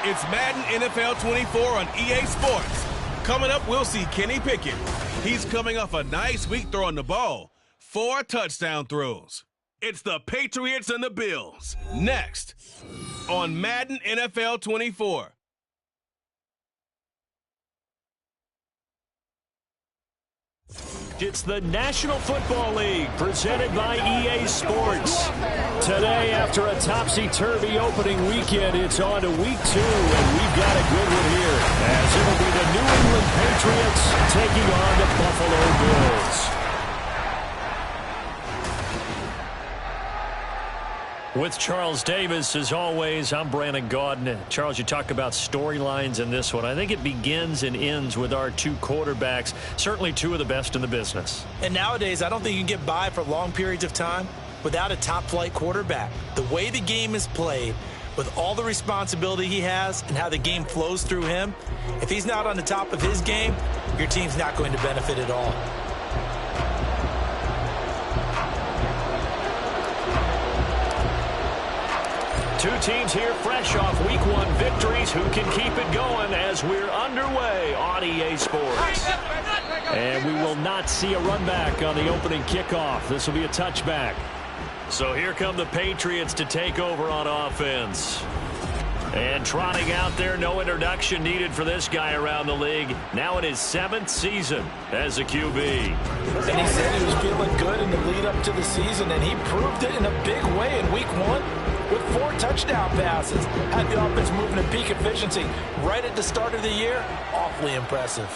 It's Madden NFL 24 on EA Sports. Coming up, we'll see Kenny Pickett. He's coming off a nice week throwing the ball. 4 touchdown throws. It's the Patriots and the Bills. Next on Madden NFL 24. It's the National Football League presented by EA Sports. Today, after a topsy-turvy opening weekend, it's on to week 2, and we've got a good one here, as it'll be the New England Patriots taking on the Buffalo Bills. With Charles Davis, as always, I'm Brandon Gaudin. Charles, you talk about storylines in this one. I think it begins and ends with our 2 quarterbacks, certainly 2 of the best in the business. And nowadays, I don't think you can get by for long periods of time without a top-flight quarterback. The way the game is played, with all the responsibility he has and how the game flows through him, if he's not on the top of his game, your team's not going to benefit at all. Two teams here fresh off Week 1 victories. Who can keep it going as we're underway on EA Sports? And we will not see a run back on the opening kickoff. This will be a touchback. So here come the Patriots to take over on offense. And trotting out there, no introduction needed for this guy around the league. Now in his 7th season as a QB. And he said he was feeling good in the lead up to the season, and he proved it in a big way in Week 1 with 4 touchdown passes. Had the offense moving at peak efficiency right at the start of the year. Awfully impressive.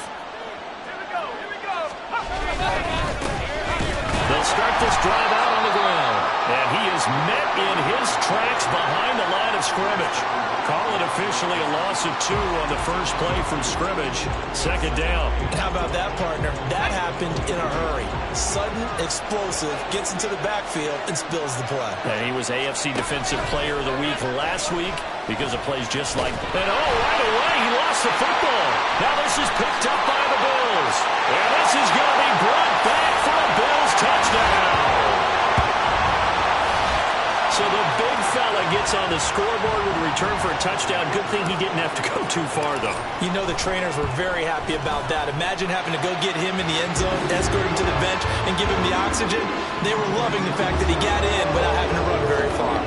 They'll start this drive out on the ground. And he is met in his tracks behind the line of scrimmage. Call it officially a loss of 2 on the first play from scrimmage. 2nd down. How about that, partner? That happened in a hurry. Sudden, explosive, gets into the backfield and spills the play. And he was AFC Defensive Player of the Week last week because of plays just like that. And right away, he lost the football. Now this is picked up by the Bills. And this is going to be brought back for a Bills touchdown. So the big fella gets on the scoreboard with a return for a touchdown. Good thing he didn't have to go too far, though. You know the trainers were very happy about that. Imagine having to go get him in the end zone, escort him to the bench, and give him the oxygen. They were loving the fact that he got in without having to run very far.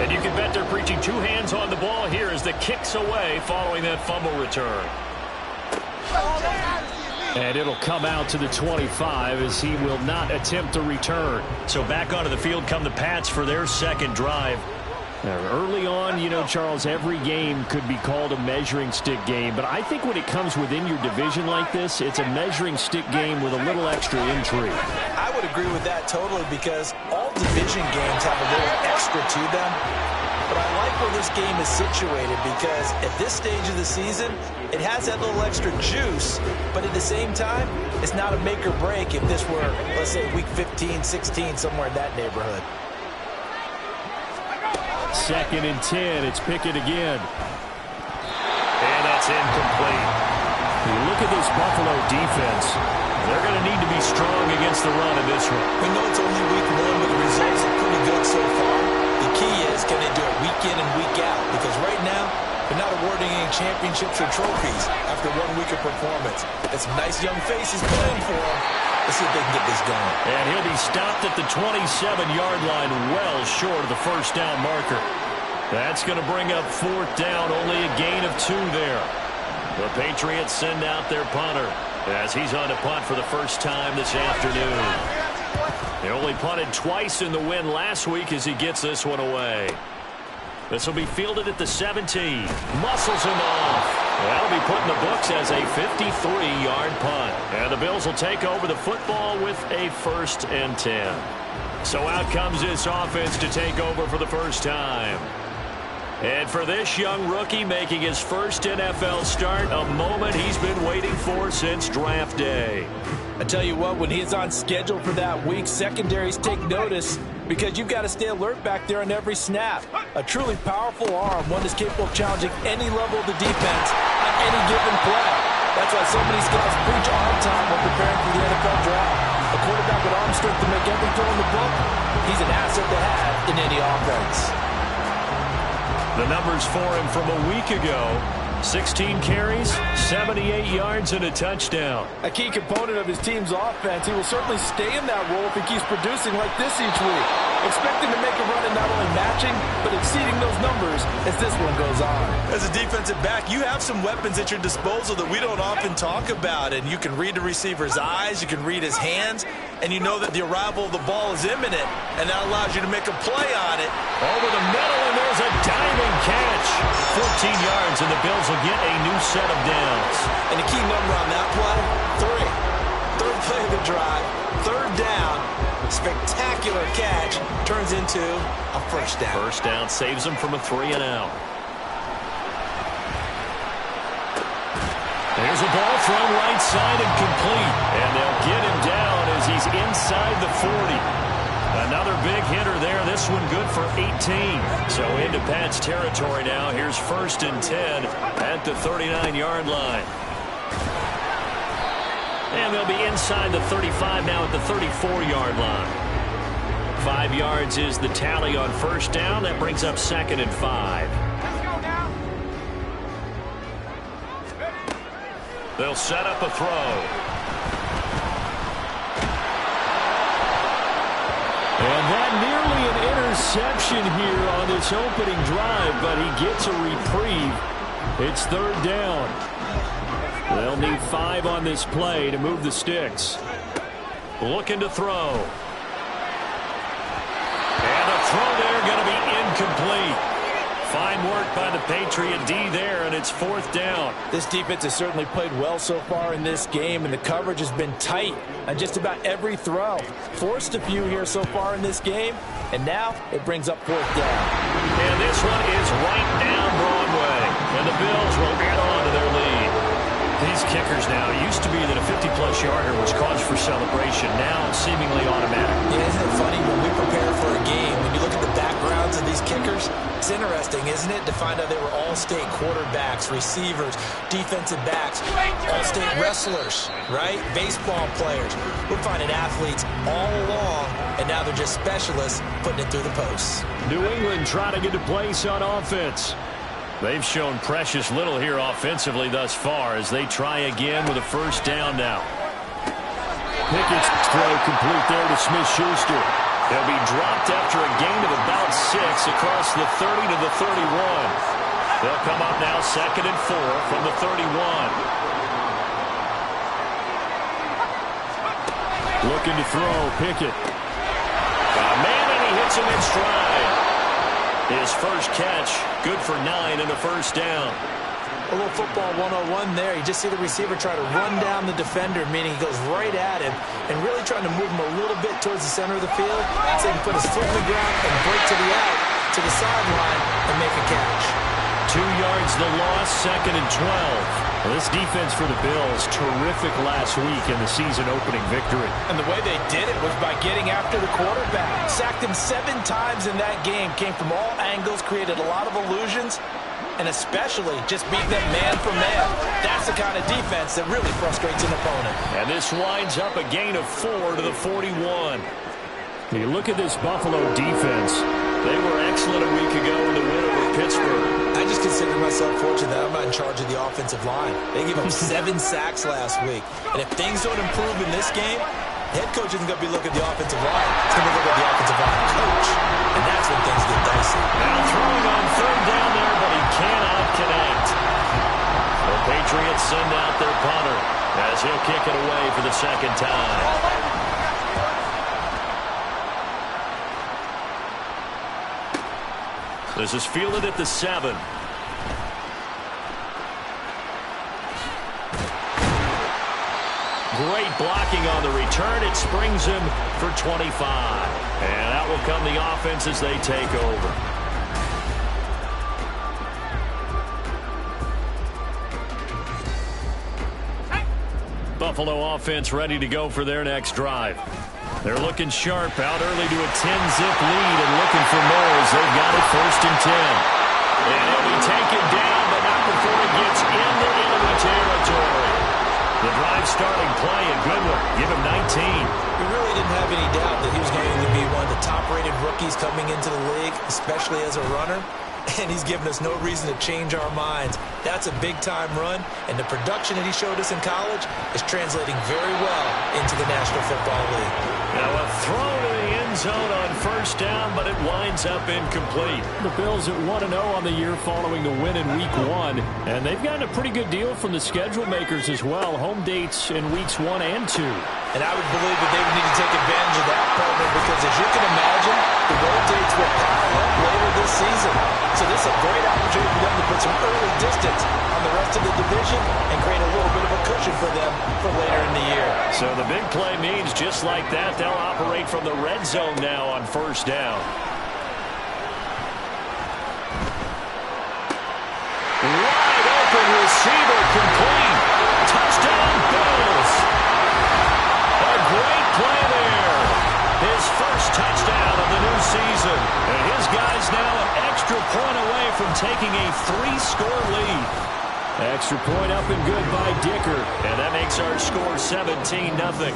And you can bet they're preaching 2 hands on the ball here as the kick's away following that fumble return. And it'll come out to the 25 as he will not attempt to return. So back onto the field come the Pats for their 2nd drive. Now, early on, you know, Charles, every game could be called a measuring stick game. But I think when it comes within your division like this, it's a measuring stick game with a little extra intrigue. I would agree with that totally because all division games have a little extra to them. But I like where this game is situated because at this stage of the season, it has that little extra juice, but at the same time, it's not a make or break if this were, let's say, week 15, 16, somewhere in that neighborhood. 2nd and 10, it's Pickett again. And that's incomplete. You look at this Buffalo defense, they're going to need to be strong against the run in this one. We know it's only week 1, but the results are pretty good so far. The key is, can they do it week in and week out? Because right now, they're not awarding any championships or trophies after 1 week of performance. Got some nice young faces playing for them. Let's see if they can get this going. And he'll be stopped at the 27-yard line, well short of the first down marker. That's going to bring up 4th down, only a gain of 2 there. The Patriots send out their punter as he's on to punt for the first time this afternoon. He only punted twice in the win last week as he gets this one away. This will be fielded at the 17. Muscles him off. That'll be put in the books as a 53-yard punt. And the Bills will take over the football with a 1st and 10. So out comes this offense to take over for the first time. And for this young rookie making his first NFL start, a moment he's been waiting for since draft day. I tell you what, when he's on schedule for that week, secondaries take notice because you've got to stay alert back there on every snap. A truly powerful arm, one that's capable of challenging any level of the defense on any given play. That's why so many scouts preach arm time when preparing for the NFL draft. A quarterback with arm strength to make every throw in the book, he's an asset to have in any offense. The numbers for him from a week ago: 16 carries, 78 yards, and a touchdown. A key component of his team's offense. He will certainly stay in that role if he keeps producing like this each week. Expect him to make a run at not only matching, but exceeding those numbers as this one goes on. As a defensive back, you have some weapons at your disposal that we don't often talk about. And you can read the receiver's eyes, you can read his hands, and you know that the arrival of the ball is imminent. And that allows you to make a play on it. Over the middle, and there's a diving catch. 14 yards, and the Bills will get a new set of downs. And the key number on that play, 3. Third play of the drive, third down, spectacular catch, turns into a first down. First down saves him from a 3-and-out. There's a ball thrown right side and complete. And they'll get him down as he's inside the 40. Another big hitter there. This one good for 18. So into Pat's territory now. Here's 1st and 10 at the 39-yard line. And they'll be inside the 35 now at the 34-yard line. 5 yards is the tally on first down. That brings up 2nd and 5. They'll set up a throw. And that nearly an interception here on this opening drive, but he gets a reprieve. It's 3rd down. They'll need 5 on this play to move the sticks. Looking to throw. And a throw there going to be incomplete. Fine work by the Patriot D there, and it's 4th down. This defense has certainly played well so far in this game, and the coverage has been tight on just about every throw. Forced a few here so far in this game, and now it brings up 4th down. And this one is right down Broadway, and the Bills will add on to their lead. These kickers now, it used to be that a 50-plus yarder was cause for celebration. Now seemingly automatic. Yeah, isn't it funny when we prepare for a game, when you look at the backgrounds of these kickers, it's interesting, isn't it, to find out they were all-state quarterbacks, receivers, defensive backs, all-state wrestlers, right? Baseball players. We're finding athletes all along, and now they're just specialists putting it through the posts. New England trying to get a place on offense. They've shown precious little here offensively thus far as they try again with a first down now. Pickett's throw complete there to Smith-Schuster. They'll be dropped after a gain of about 6 across the 30 to the 31. They'll come up now 2nd and 4 from the 31. Looking to throw, Pickett. Man, and he hits him in stride. His first catch, good for 9 and a first down. A little football 101 there. You just see the receiver try to run down the defender, meaning he goes right at him and really trying to move him a little bit towards the center of the field so he can put his foot in the ground and break to the out, to the sideline, and make a catch. 2 yards the loss, 2nd and 12. Well, this defense for the Bills, terrific last week in the season-opening victory. And the way they did it was by getting after the quarterback. Sacked him 7 times in that game. Came from all angles, created a lot of illusions, and especially just beating them man for man. That's the kind of defense that really frustrates an opponent. And this winds up a gain of 4 to the 41. You look at this Buffalo defense. They were excellent a week ago in the win over Pittsburgh. I just consider myself fortunate that I'm not in charge of the offensive line. They gave up 7 sacks last week. And if things don't improve in this game, the head coach isn't going to be looking at the offensive line. He's going to look at the offensive line coach. And that's when things get dicey. Now throwing on 3rd down there, but he cannot connect. The Patriots send out their punter as he'll kick it away for the 2nd time. This is fielded at the 7. Great blocking on the return. It springs him for 25. And out will come the offense as they take over. Buffalo offense ready to go for their next drive. They're looking sharp, out early to a 10-zip lead and looking for more as they've got it 1st and 10. And he'll be taken down, but not before it gets into enemy territory. The drive starting play, a good one. Give him 19. We really didn't have any doubt that he was going to be one of the top-rated rookies coming into the league, especially as a runner. And he's given us no reason to change our minds. That's a big-time run, and the production that he showed us in college is translating very well into the National Football League. Now a throw to the end zone on first down, but it winds up incomplete. The Bills at 1-0 on the year following the win in Week 1. And they've gotten a pretty good deal from the schedule makers as well. Home dates in Weeks 1 and 2. And I would believe that they would need to take advantage of that, partner, because as you can imagine, the road dates will pile up later this season. So this is a great opportunity for them to put some early distance on the rest of the division and create a little bit of a cushion for them for later in the year. So the big play means just like that, they'll operate from the red zone now on first down. Wide open receiver complete. Touchdown Bills. A great play there. His first touchdown of the new season. And his guys now an extra point away from taking a 3-score lead. Extra point up and good by Dicker. And that makes our score 17-0.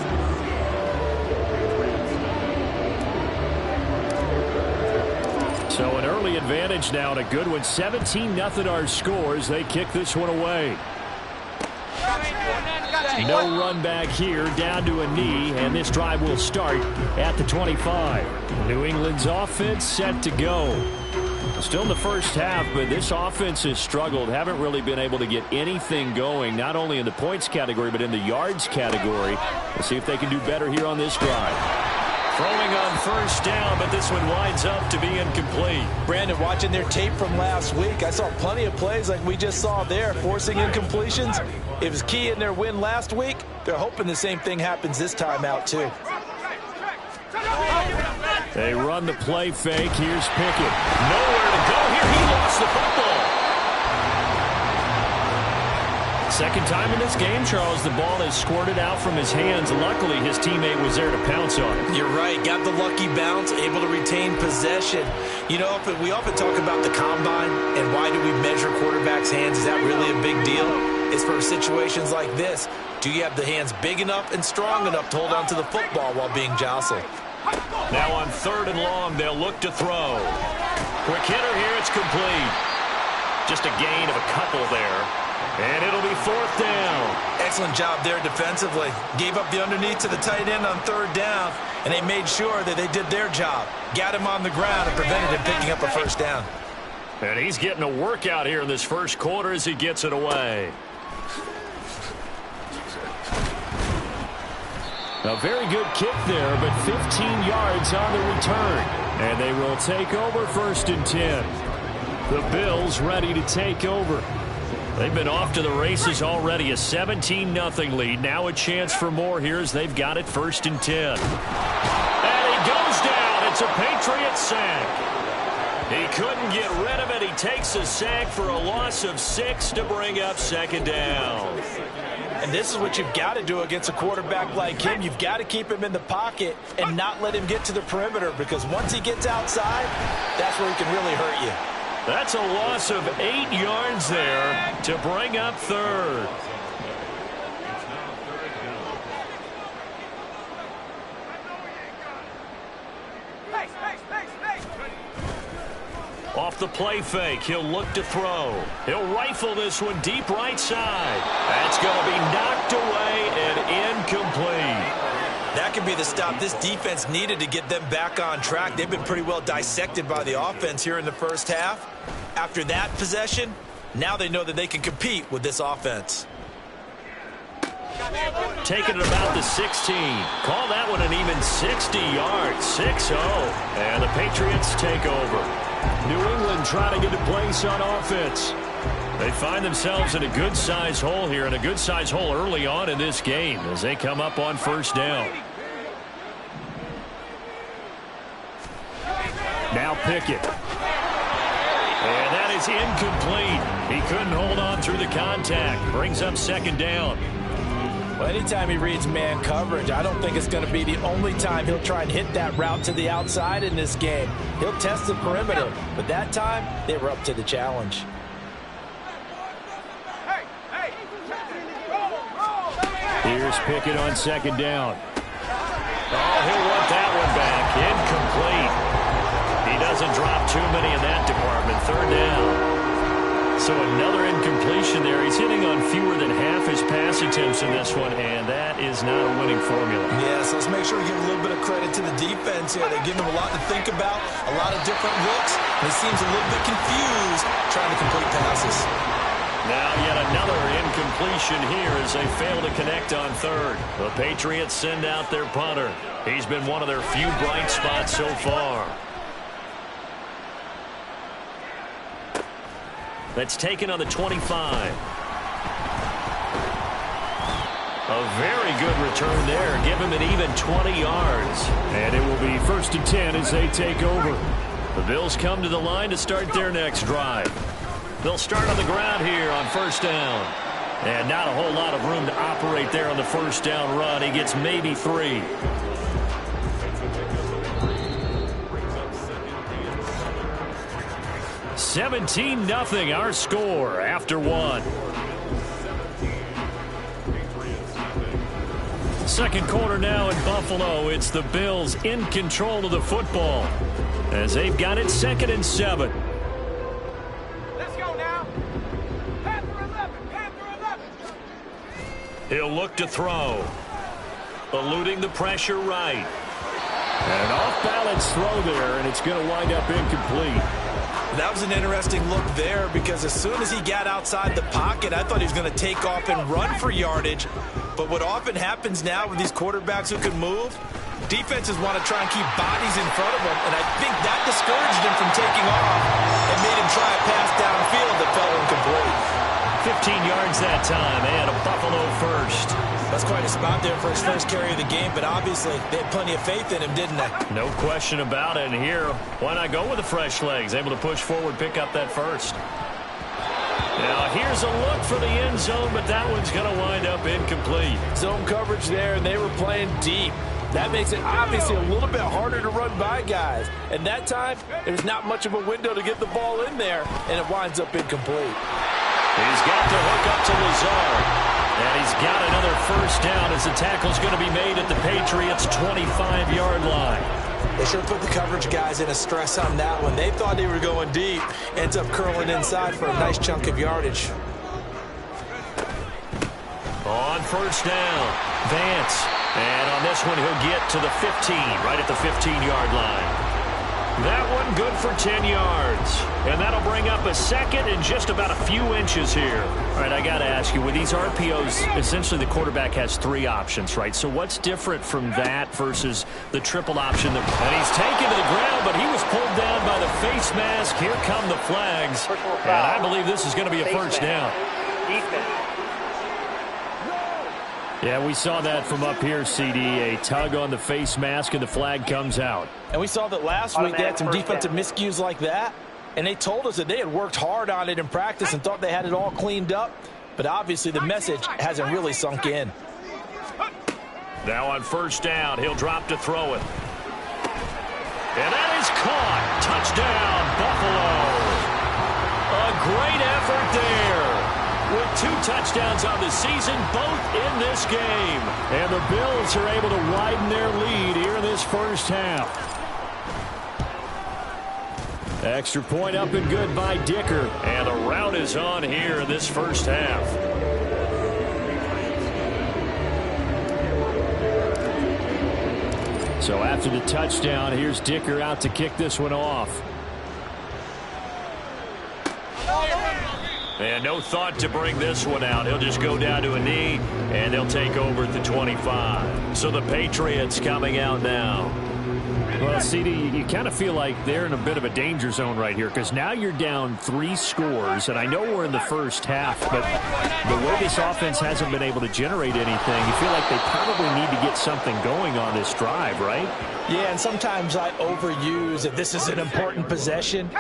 So an early advantage now and a good one. 17-0 our scores. They kick this one away. No run back here, down to a knee, and this drive will start at the 25. New England's offense set to go. Still in the first half, but this offense has struggled. Haven't really been able to get anything going, not only in the points category, but in the yards category. We'll see if they can do better here on this drive. Throwing on first down, but this one winds up to be incomplete. Brandon, watching their tape from last week, I saw plenty of plays like we just saw there, forcing incompletions. It was key in their win last week. They're hoping the same thing happens this time out, too. They run the play fake. Here's Pickett. Nowhere to go here. He lost the football. Second time in this game, Charles, the ball has squirted out from his hands. Luckily, his teammate was there to pounce on it. You're right. Got the lucky bounce, able to retain possession. You know, we often talk about the combine and why do we measure quarterbacks' hands. Is that really a big deal? It's for situations like this. Do you have the hands big enough and strong enough to hold on to the football while being jostled? Now on 3rd and long, they'll look to throw. Quick hitter here. It's complete. Just a gain of a couple there. And it'll be 4th down. Excellent job there defensively. Gave up the underneath to the tight end on 3rd down, and they made sure that they did their job. Got him on the ground and prevented him picking up a first down. And he's getting a workout here in this first quarter as he gets it away. A very good kick there, but 15 yards on the return. And they will take over 1st and 10. The Bills ready to take over. They've been off to the races already. A 17-0 lead. Now a chance for more here as they've got it 1st and 10. And he goes down. It's a Patriots sack. He couldn't get rid of it. He takes a sack for a loss of 6 to bring up 2nd down. And this is what you've got to do against a quarterback like him. You've got to keep him in the pocket and not let him get to the perimeter, because once he gets outside, that's where he can really hurt you. That's a loss of 8 yards there to bring up 3rd. Off the play fake, he'll look to throw. He'll rifle this one deep right side. That's going to be knocked away and incomplete. That could be the stop this defense needed to get them back on track. They've been pretty well dissected by the offense here in the first half. After that possession, now they know that they can compete with this offense. Taking it about the 16. Call that one an even 60 yards. 6-0. And the Patriots take over. New England trying to get a place on offense. They find themselves in a good-sized hole here, and a good-sized hole early on in this game as they come up on 1st down. Now Pickett. And that is incomplete. He couldn't hold on through the contact. Brings up 2nd down. Well, anytime he reads man coverage, I don't think it's going to be the only time he'll try and hit that route to the outside in this game. He'll test the perimeter, but that time they were up to the challenge. Here's Pickett on 2nd down. he'll want that one back. Incomplete. He doesn't drop too many in that department. Third down. So another incompletion there. He's hitting on fewer than half his pass attempts in this one, and that is not a winning formula. Yeah, so let's make sure we give a little bit of credit to the defense here. They give them a lot to think about, a lot of different looks, and he seems a little bit confused trying to complete passes. Now yet another incompletion here as they fail to connect on third. The Patriots send out their punter. He's been one of their few bright spots so far. That's taken on the 25. A very good return there. Give him an even 20 yards. And it will be 1st and 10 as they take over. The Bills come to the line to start their next drive. They'll start on the ground here on 1st down. And not a whole lot of room to operate there on the 1st down run. He gets maybe 3. $17-0 our score after 1. Second quarter now in Buffalo. It's the Bills in control of the football as they've got it 2nd and 7. Let's go now. Panther 11. Panther 11. He'll look to throw. Eluding the pressure right. And an off-balance throw there, and it's going to wind up incomplete. That was an interesting look there because as soon as he got outside the pocket, I thought he was going to take off and run for yardage. But what often happens now with these quarterbacks who can move, defenses want to try and keep bodies in front of them, and I think that discouraged him from taking off and made him try a pass downfield that fell incomplete. 15 yards that time, and a Buffalo first. That's quite a spot there for his first carry of the game, but obviously they had plenty of faith in him, didn't they? No question about it. And here, why not go with the fresh legs? Able to push forward, pick up that first. Now here's a look for the end zone, but that one's going to wind up incomplete. Zone coverage there, and they were playing deep. That makes it obviously a little bit harder to run by guys. And that time, there's not much of a window to get the ball in there, and it winds up incomplete. He's got to hook up to Lazard. And he's got another first down as the tackle's going to be made at the Patriots' 25-yard line. They sure put the coverage guys in a stress on that one. They thought they were going deep. Ends up curling inside for a nice chunk of yardage. On first down, Vance. And on this one, he'll get to the 15, right at the 15-yard line. That one good for 10 yards. And that'll bring up a second and just about a few inches here. All right, I got to ask you, with these RPOs, essentially the quarterback has 3 options, right? So what's different from that versus the triple option? And he's taken to the ground, but he was pulled down by the face mask. Here come the flags. And I believe this is going to be a first down. Yeah, we saw that from up here, CD. A tug on the face mask, and the flag comes out. And we saw that last week they had some defensive miscues like that. And they told us that they had worked hard on it in practice and thought they had it all cleaned up. But obviously the message hasn't really sunk in. Now on first down, he'll drop to throw it. And that is caught. Touchdown, Buffalo. A great effort there. With 2 touchdowns on the season, both in this game. And the Bills are able to widen their lead here in this first half. Extra point up and good by Dicker. And the rout is on here in this first half. So after the touchdown, here's Dicker out to kick this one off. And no thought to bring this one out. He'll just go down to a knee, and they'll take over at the 25. So the Patriots coming out now. Well, CD, you kind of feel like they're in a bit of a danger zone right here because now you're down 3 scores, and I know we're in the first half, but the way this offense hasn't been able to generate anything, you feel like they probably need to get something going on this drive, right? Yeah, and sometimes I overuse that this is an important possession.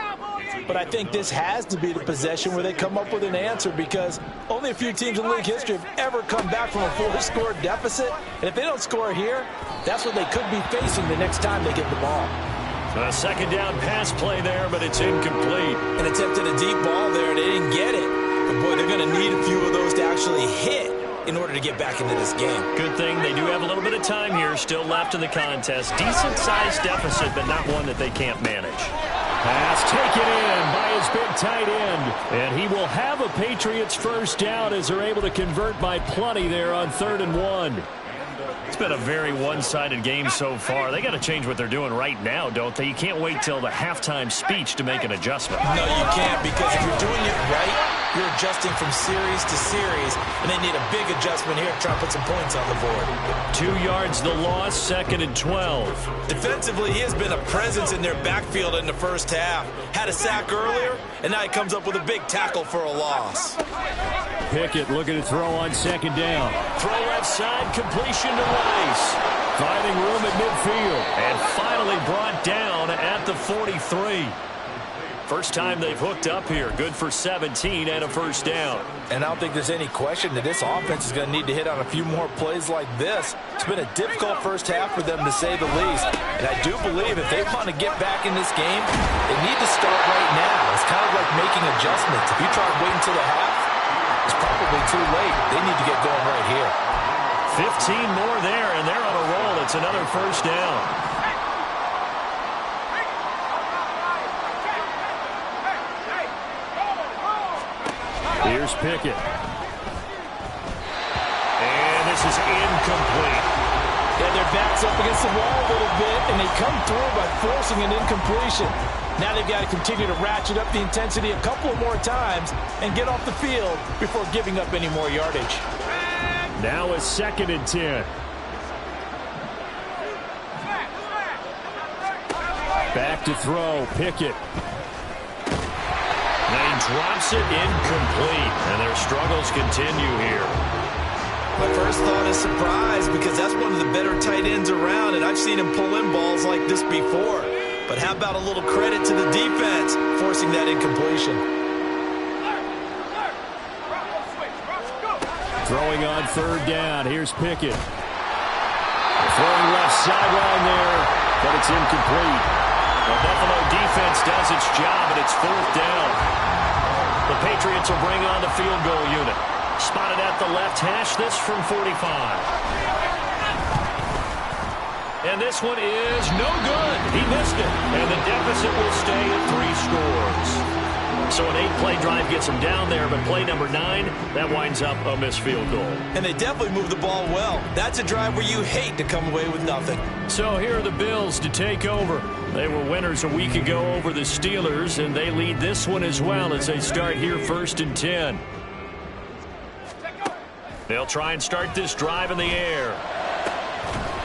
But I think this has to be the possession where they come up with an answer because only a few teams in league history have ever come back from a 4-score deficit. And if they don't score here, that's what they could be facing the next time they get the ball. A second down pass play there, but it's incomplete. And attempted a deep ball there, and they didn't get it. But, boy, they're going to need a few of those to actually hit in order to get back into this game. Good thing they do have a little bit of time here still left in the contest. Decent-sized deficit, but not one that they can't manage. Pass taken in by his big tight end. And he will have a Patriots first down as they're able to convert by plenty there on 3rd and 1. It's been a very one-sided game so far. They got to change what they're doing right now, don't they? You can't wait till the halftime speech to make an adjustment. No, you can't, because if you're doing it right, you're adjusting from series to series, and they need a big adjustment here to try to put some points on the board. 2 yards the loss, 2nd and 12. Defensively, he has been a presence in their backfield in the first half. Had a sack earlier, and now he comes up with a big tackle for a loss. Pickett looking to throw on 2nd down. Throw left side, completion to Rice. Finding room at midfield. And finally brought down at the 43. First time they've hooked up here. Good for 17 and a first down. And I don't think there's any question that this offense is going to need to hit on a few more plays like this. It's been a difficult first half for them, to say the least. And I do believe if they want to get back in this game, they need to start right now. It's kind of like making adjustments. If you try to wait until the half, it's probably too late. They need to get going right here. 15 more there, and they're on a roll. It's another first down. Here's Pickett. And this is incomplete. Yeah, their back's up against the wall a little bit, and they come through by forcing an incompletion. Now they've got to continue to ratchet up the intensity a couple of more times and get off the field before giving up any more yardage. Now a 2nd and 10. Back to throw, Pickett. And he drops it incomplete, and their struggles continue here. My first thought is surprise, because that's one of the better tight ends around, and I've seen him pull in balls like this before. But how about a little credit to the defense forcing that incompletion? Throwing on 3rd down. Here's Pickett. Throwing left sideline there, but it's incomplete. The Buffalo defense does its job, and it's 4th down. The Patriots will bring on the field goal unit. Spotted at the left hash, this from 45. And this one is no good. He missed it. And the deficit will stay at 3 scores. So an 8-play drive gets them down there, but play number 9, that winds up a missed field goal. And they definitely moved the ball well. That's a drive where you hate to come away with nothing. So here are the Bills to take over. They were winners a week ago over the Steelers, and they lead this one as well as they start here 1st and 10. They'll try and start this drive in the air.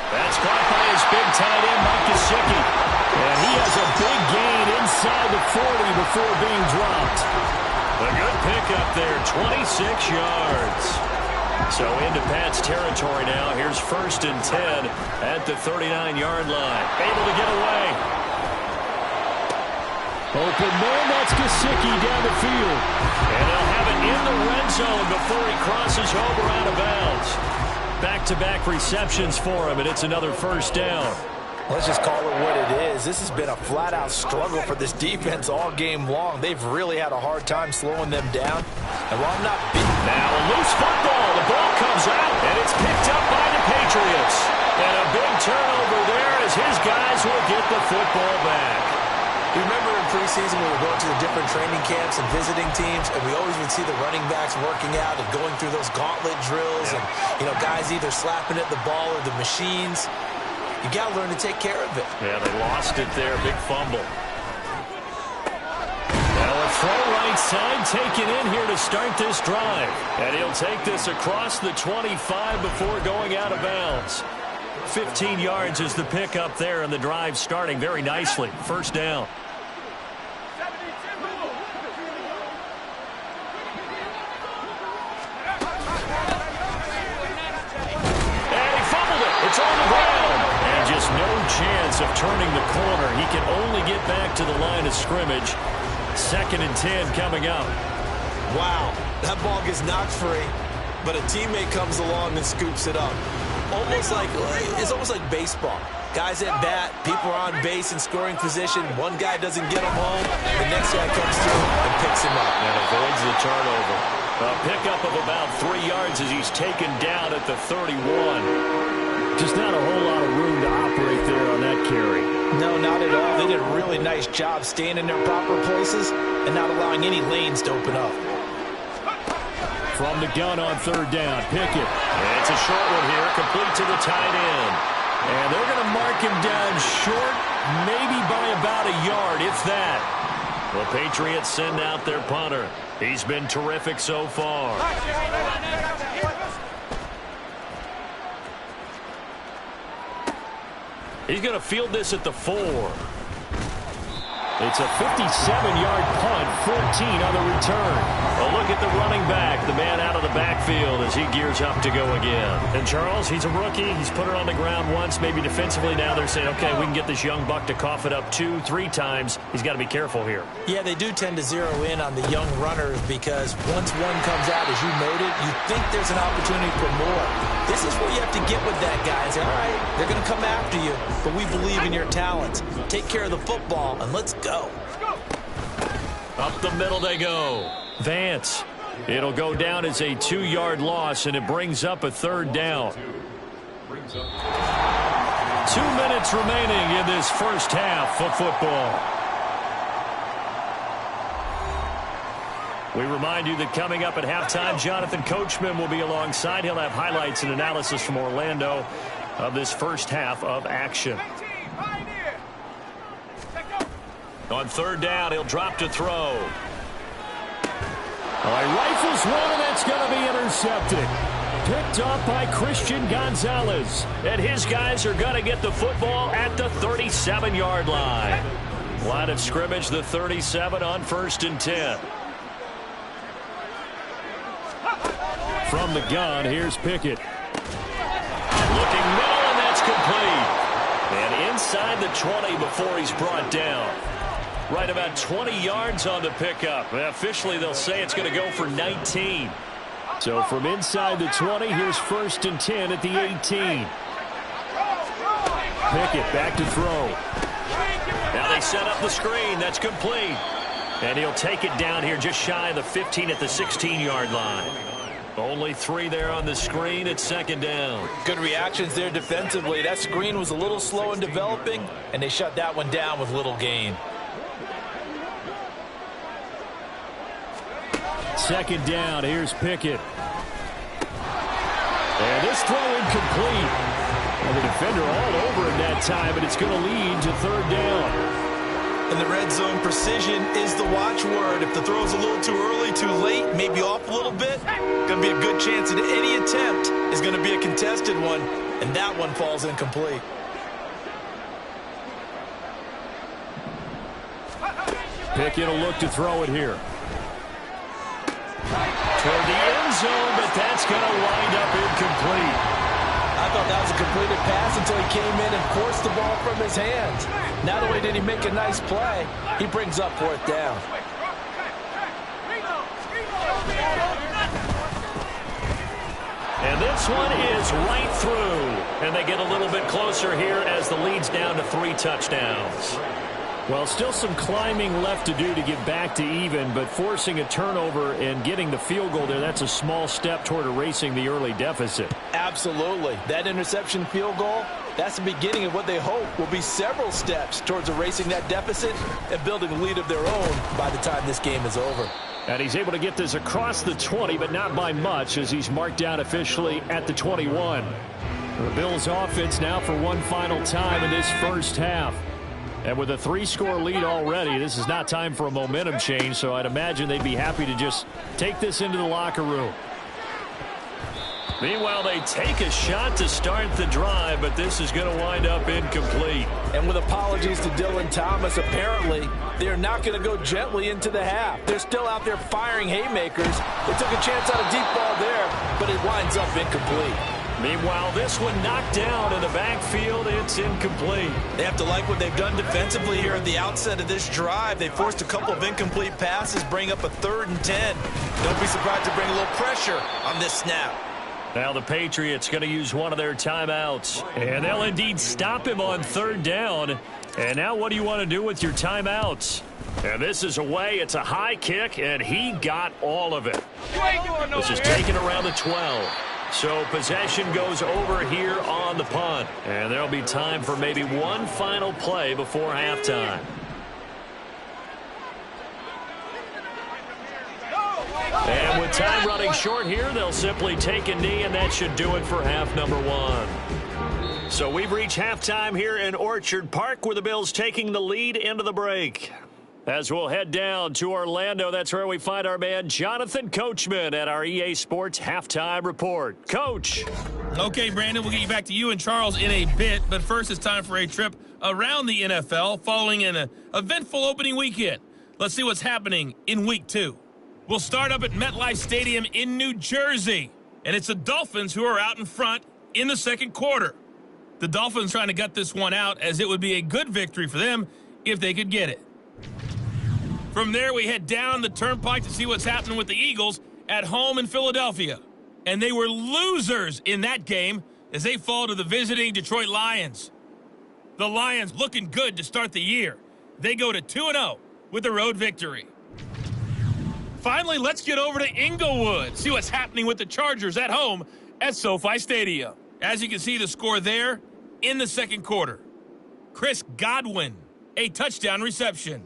That's caught by his big tight end, Mike Gesicki. And he has a big gain inside the 40 before being dropped. A good pickup there, 26 yards. So into Pat's territory now. Here's 1st and 10 at the 39-yard line. Able to get away. Open man, that's Gesicki down the field. And they'll have it in the red zone before he crosses over out of bounds. Back-to-back receptions for him, and it's another first down. Let's just call it what it is. This has been a flat-out struggle for this defense all game long. They've really had a hard time slowing them down. And while I'm not now a loose football. The ball comes out, and it's picked up by the Patriots. And a big turnover there as his guys will get the football back. You remember in preseason we were going to the different training camps and visiting teams, and we always would see the running backs working out and going through those gauntlet drills, and guys either slapping at the ball or the machines. You got to learn to take care of it. Yeah, they lost it there. Big fumble. Now a throw right side taken in here to start this drive. And he'll take this across the 25 before going out of bounds. 15 yards is the pickup there, and the drive starting very nicely. First down. It's on the ground. And just no chance of turning the corner. He can only get back to the line of scrimmage. 2nd and 10 coming up. Wow, that ball gets knocked free, but a teammate comes along and scoops it up. It's almost like baseball. Guys at bat, people are on base in scoring position. One guy doesn't get him home. The next guy comes through and picks him up. And avoids the turnover. A pickup of about 3 yards as he's taken down at the 31. Just not a whole lot of room to operate there on that carry. No, not at all. They did a really nice job staying in their proper places and not allowing any lanes to open up. From the gun on third down, Pickett. It's a short one here, complete to the tight end. And they're going to mark him down short, maybe by about a yard, if that. The Patriots send out their punter. He's been terrific so far. He's going to field this at the 4. It's a 57-yard punt, 14 on the return. A look at the running back, the man out of the backfield as he gears up to go again. And Charles, he's a rookie. He's put it on the ground once, maybe defensively. Now they're saying, okay, we can get this young buck to cough it up 2, 3 times. He's got to be careful here. Yeah, they do tend to zero in on the young runners because once one comes out, as you noted, you think there's an opportunity for more. This is where you have to get with that guy and say, all right, they're going to come after you, but we believe in your talents. Take care of the football, and let's go. Up the middle they go. Vance. It'll go down as a 2-yard loss, and it brings up a third down. 2 minutes remaining in this first half of football. We remind you that coming up at halftime, Jonathan Coachman will be alongside. He'll have highlights and analysis from Orlando of this first half of action. On third down, he'll drop to throw. Rifles one, and that's going to be intercepted. Picked up by Christian Gonzalez. And his guys are going to get the football at the 37-yard line. Line of scrimmage, the 37 on 1st and 10. From the gun, here's Pickett. Looking middle, and that's complete. And inside the 20 before he's brought down. Right about 20 yards on the pickup. Officially, they'll say it's going to go for 19. So from inside the 20, here's 1st and 10 at the 18. Pickett back to throw. Now they set up the screen. That's complete. And he'll take it down here just shy of the 15 at the 16-yard line. Only 3 there on the screen at 2nd down. Good reactions there defensively. That screen was a little slow in developing, and they shut that one down with little gain. 2nd down, here's Pickett. And this throw incomplete. And the defender all over him that time, and it's going to lead to 3rd down. In the red zone, precision is the watchword. If the throw's a little too early, too late, maybe off a little bit, going to be a good chance that any attempt is going to be a contested one, and that one falls incomplete. Pickett will look to throw it here. Toward the end zone, but that's going to wind up incomplete. I thought that was a completed pass until he came in and forced the ball from his hands. Not only did he make a nice play, he brings up 4th down. And this one is right through. And they get a little bit closer here as the lead's down to 3 touchdowns. Well, still some climbing left to do to get back to even, but forcing a turnover and getting the field goal there, that's a small step toward erasing the early deficit. Absolutely. That interception field goal, that's the beginning of what they hope will be several steps towards erasing that deficit and building a lead of their own by the time this game is over. And he's able to get this across the 20, but not by much as he's marked down officially at the 21. The Bills offense now for one final time in this first half. And with a 3-score lead already, this is not time for a momentum change, so I'd imagine they'd be happy to just take this into the locker room. Meanwhile, they take a shot to start the drive, but this is going to wind up incomplete. And with apologies to Dylan Thomas, apparently they're not going to go gently into the half. They're still out there firing haymakers. They took a chance on a deep ball there, but it winds up incomplete. Meanwhile, this one knocked down in the backfield. It's incomplete. They have to like what they've done defensively here at the outset of this drive. They forced a couple of incomplete passes, bring up a 3rd and 10. Don't be surprised to bring a little pressure on this snap. Now the Patriots going to use one of their timeouts. And they'll indeed stop him on third down. And now what do you want to do with your timeouts? And this is away. It's a high kick, and he got all of it. This is taken around the 12. So possession goes over here on the punt. And there'll be time for maybe one final play before halftime. And with time running short here, they'll simply take a knee, and that should do it for half number one. So we've reached halftime here in Orchard Park, where the Bills taking the lead into the break. As we'll head down to Orlando, that's where we find our man Jonathan Coachman at our EA Sports Halftime Report. Coach. Okay, Brandon, we'll get you back to you and Charles in a bit, but first it's time for a trip around the NFL following an eventful opening weekend. Let's see what's happening in Week 2. We'll start up at MetLife Stadium in New Jersey, and it's the Dolphins who are out in front in the second quarter. The Dolphins trying to gut this one out, as it would be a good victory for them if they could get it. From there, we head down the turnpike to see what's happening with the Eagles at home in Philadelphia. And they were losers in that game as they fall to the visiting Detroit Lions. The Lions looking good to start the year. They go to 2-0 with a road victory. Finally, let's get over to Inglewood, see what's happening with the Chargers at home at SoFi Stadium. As you can see, the score there in the second quarter. Chris Godwin, a touchdown reception.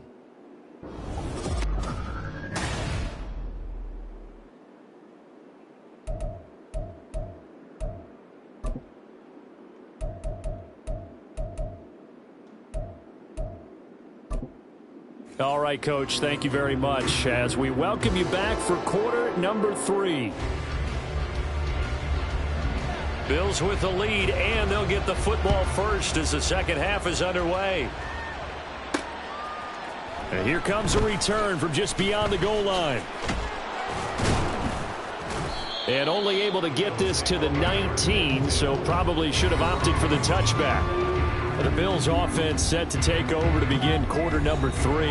All right, Coach, thank you very much as we welcome you back for quarter number 3. Bills with the lead, and they'll get the football first as the second half is underway. And here comes a return from just beyond the goal line. And only able to get this to the 19, so probably should have opted for the touchback. The Bills offense set to take over to begin quarter number 3.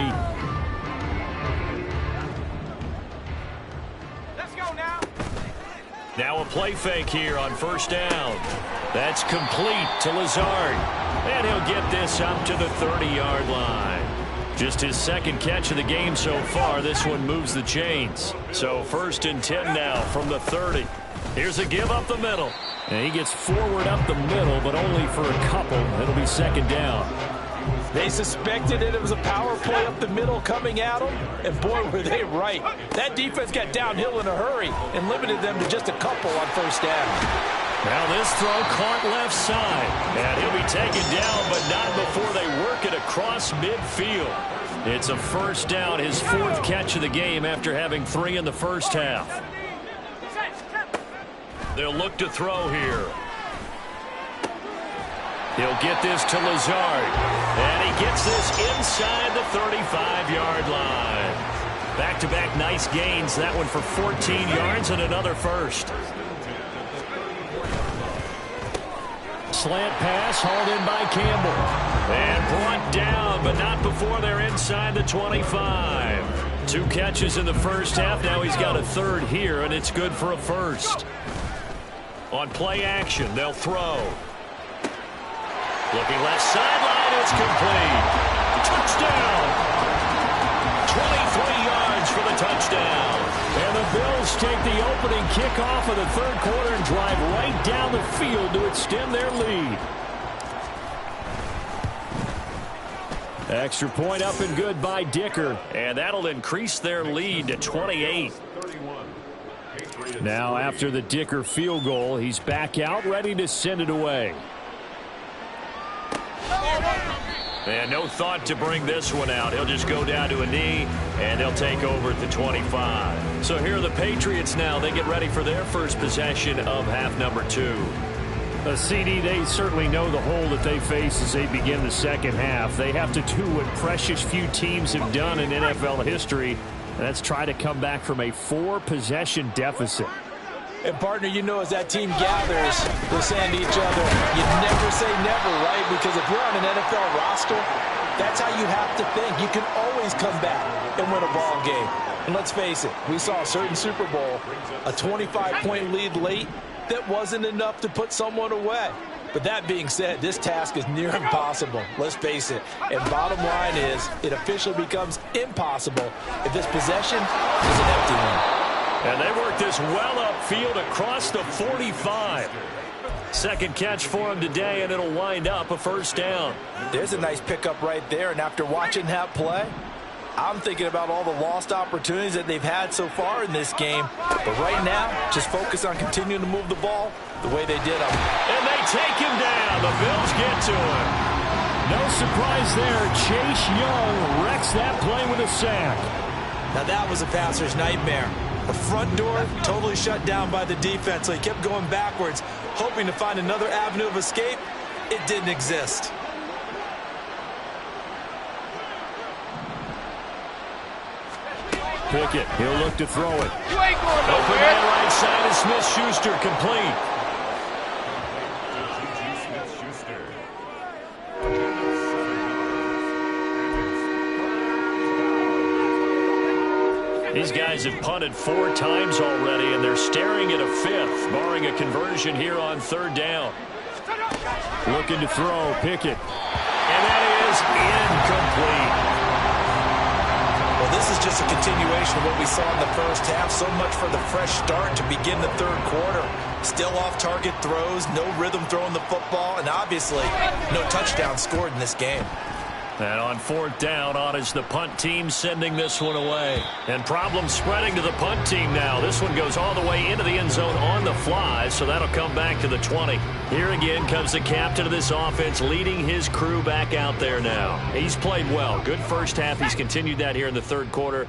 Let's go now. Now a play fake here on first down. That's complete to Lazard. And he'll get this up to the 30-yard line. Just his second catch of the game so far. This one moves the chains. So 1st and 10 now from the 30. Here's a give up the middle. And he gets forward up the middle, but only for a couple. It'll be second down. They suspected it was a power play up the middle coming at them, and boy, were they right. That defense got downhill in a hurry and limited them to just a couple on first down. Now this throw caught left side, and he'll be taken down, but not before they work it across midfield. It's a first down, his 4th catch of the game after having 3 in the first half. They'll look to throw here. He'll get this to Lazard. And he gets this inside the 35-yard line. Back-to-back nice gains. That one for 14 yards and another first. Slant pass hauled in by Campbell. And brought down, but not before they're inside the 25. 2 catches in the first half. Now he's got a 3rd here, and it's good for a first. On play action, they'll throw. Looking left sideline, it's complete. Touchdown! 23 yards for the touchdown. And the Bills take the opening kickoff of the 3rd quarter and drive right down the field to extend their lead. Extra point up and good by Dicker. And that'll increase their lead to 28. Now after the Dicker field goal, he's back out ready to send it away. And no thought to bring this one out. He'll just go down to a knee, and they'll take over at the 25. So here are the Patriots now. They get ready for their first possession of half number 2. CD, they certainly know the hole that they face as they begin the second half. They have to do what precious few teams have done in NFL history, and that's try to come back from a 4-possession deficit. And, partner, you know, as that team gathers, they're saying to each other, you never say never, right? Because if you're on an NFL roster, that's how you have to think. You can always come back and win a ball game. And let's face it, we saw a certain Super Bowl, a 25-point lead late, that wasn't enough to put someone away. But that being said, this task is near impossible, let's face it. And bottom line is, it officially becomes impossible if this possession is an empty one. And they work this well upfield across the 45. Second catch for him today, and it'll wind up a first down. There's a nice pickup right there, and after watching that play, I'm thinking about all the lost opportunities that they've had so far in this game. But right now, just focus on continuing to move the ball the way they did. And they take him down. The Bills get to him. No surprise there. Chase Young wrecks that play with a sack. Now that was a passer's nightmare. The front door totally shut down by the defense, so he kept going backwards, hoping to find another avenue of escape. It didn't exist. Pickett, he'll look to throw it. You ain't going Open nowhere. man right side of Smith-Schuster, complete. These guys have punted 4 times already, and they're staring at a 5th, barring a conversion here on 3rd down. Looking to throw, Pickett. And that is incomplete. Well, this is just a continuation of what we saw in the first half. So much for the fresh start to begin the 3rd quarter. Still off-target throws, no rhythm throwing the football, and obviously no touchdown scored in this game. And on 4th down, on is the punt team sending this one away. And problems spreading to the punt team now. This one goes all the way into the end zone on the fly, so that'll come back to the 20. Here again comes the captain of this offense, leading his crew back out there now. He's played well. Good first half. He's continued that here in the 3rd quarter.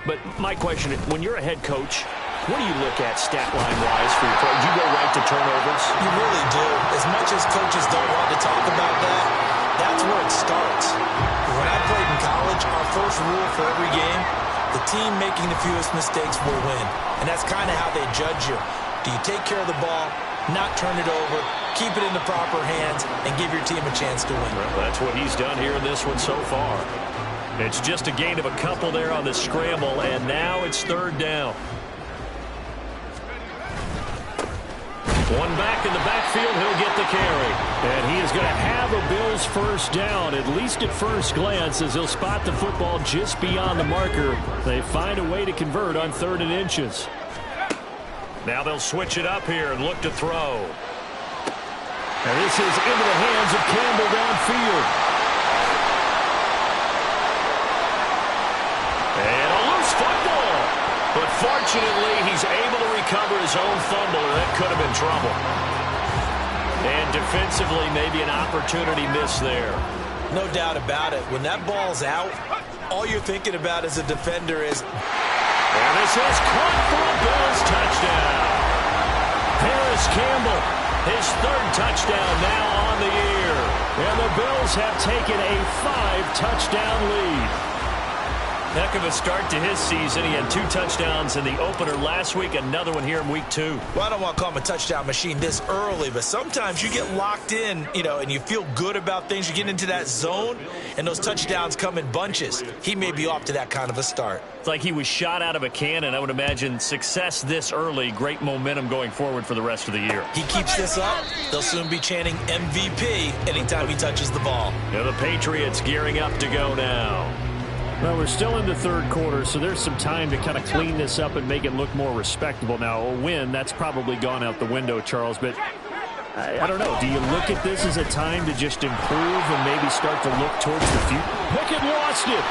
But my question, when you're a head coach, what do you look at stat line-wise for your play? Do you go right to turnovers? You really do. As much as coaches don't want to talk about that, that's where it starts. When I played in college, our first rule for every game, the team making the fewest mistakes will win. And that's kind of how they judge you. Do you take care of the ball, not turn it over, keep it in the proper hands, and give your team a chance to win? Well, that's what he's done here in this one so far. It's just a gain of a couple there on the scramble, and now it's 3rd down. One back in the backfield, he'll get the carry. And he is going to have a Bills first down, at least at first glance, as he'll spot the football just beyond the marker. They find a way to convert on 3rd and inches. Now they'll switch it up here and look to throw. And this is into the hands of Campbell downfield. And a loose football. But fortunately, he's able to recover his own fumble, and that could have been trouble. And defensively, maybe an opportunity miss there. No doubt about it. When that ball's out, all you're thinking about as a defender is... And this is caught for a Bills touchdown. Paris Campbell, His 3rd touchdown now on the year. and the Bills have taken a 5-touchdown lead. Heck of a start to his season. He had 2 touchdowns in the opener last week, another one here in week 2. Well, I don't want to call him a touchdown machine this early, but sometimes you get locked in, and you feel good about things. You get into that zone, and those touchdowns come in bunches. He may be off to that kind of a start. It's like he was shot out of a cannon. I would imagine success this early, great momentum going forward for the rest of the year. He keeps this up, they'll soon be chanting MVP anytime he touches the ball. Now the Patriots gearing up to go now. Well, we're still in the 3rd quarter, so there's some time to kind of clean this up and make it look more respectable. Now, a win, that's probably gone out the window, Charles, but I don't know. Do you look at this as a time to just improve and maybe start to look towards the future? Pickett lost it.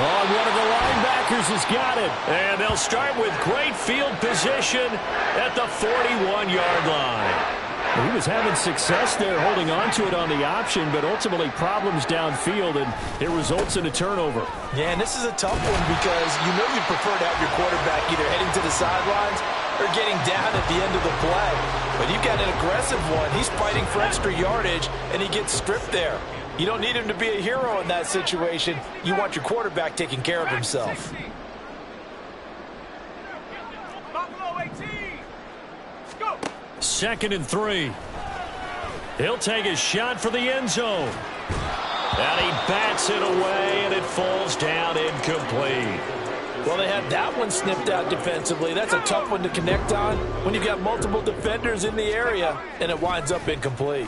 Oh, one of the linebackers has got it. And they'll start with great field position at the 41-yard line. He was having success there holding on to it on the option, but ultimately problems downfield, and it results in a turnover. Yeah, and this is a tough one because you prefer to have your quarterback either heading to the sidelines or getting down at the end of the play. But you've got an aggressive one. He's fighting for extra yardage, and he gets stripped there. You don't need him to be a hero in that situation. You want your quarterback taking care of himself. Buffalo 18. Go. 2nd and 3. He'll take his shot for the end zone. And he bats it away, and it falls down incomplete. Well, they had that one snipped out defensively. That's a tough one to connect on when you've got multiple defenders in the area, and it winds up incomplete.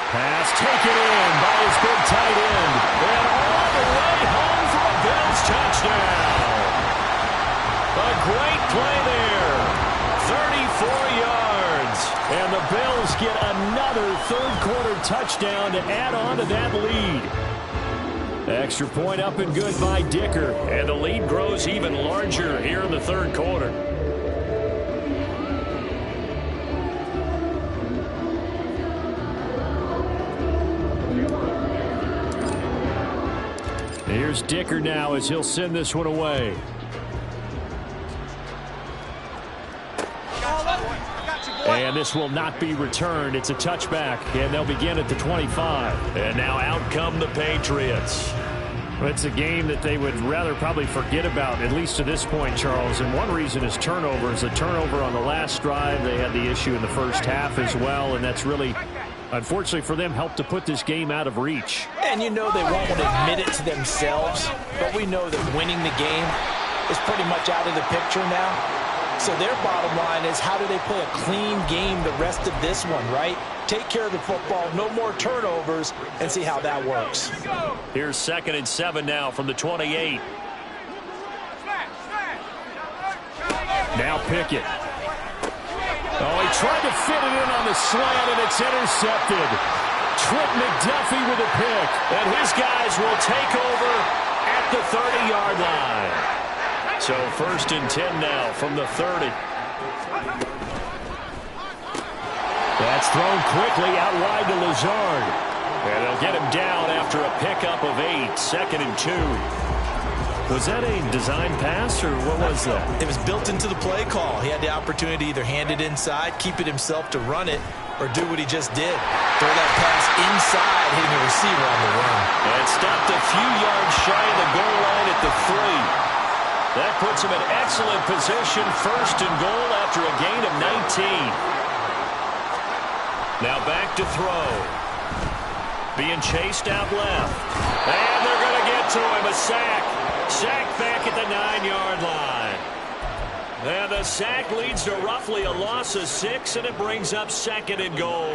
Pass taken in by his big tight end. And all the way home for a Bills touchdown. A great play there. 34 yards. And the Bills get another third-quarter touchdown to add on to that lead. Extra point up and good by Dicker. And the lead grows even larger here in the third quarter. Here's Dicker now as he'll send this one away. And this will not be returned. It's a touchback, and they'll begin at the 25. And now out come the Patriots. It's a game that they would rather probably forget about, at least to this point, Charles. And one reason is turnovers. A turnover on the last drive. They had the issue in the first half as well, and that's really, unfortunately for them, helped to put this game out of reach. And you know they won't admit it to themselves, but we know that winning the game is pretty much out of the picture now. So their bottom line is, how do they play a clean game the rest of this one, right? Take care of the football, no more turnovers, and see how that works. Here's 2nd and 7 now from the 28. Now Pickett. Oh, he tried to fit it in on the slant, and it's intercepted. Trent McDuffie with a pick. And his guys will take over at the 30-yard line. So 1st and 10 now from the 30. That's thrown quickly out wide to Lazard. And they'll get him down after a pickup of 8. 2nd and 2. Was that a design pass, or what was that? It was built into the play call. He had the opportunity to either hand it inside, keep it himself to run it, or do what he just did. Throw that pass inside, hitting a receiver on the run. And stopped a few yards shy of the goal line at the 3. That puts him in excellent position, 1st and goal after a gain of 19. Now back to throw. Being chased out left. And they're going to get to him. A sack. Sack back at the 9-yard line. And the sack leads to roughly a loss of 6, and it brings up 2nd and goal.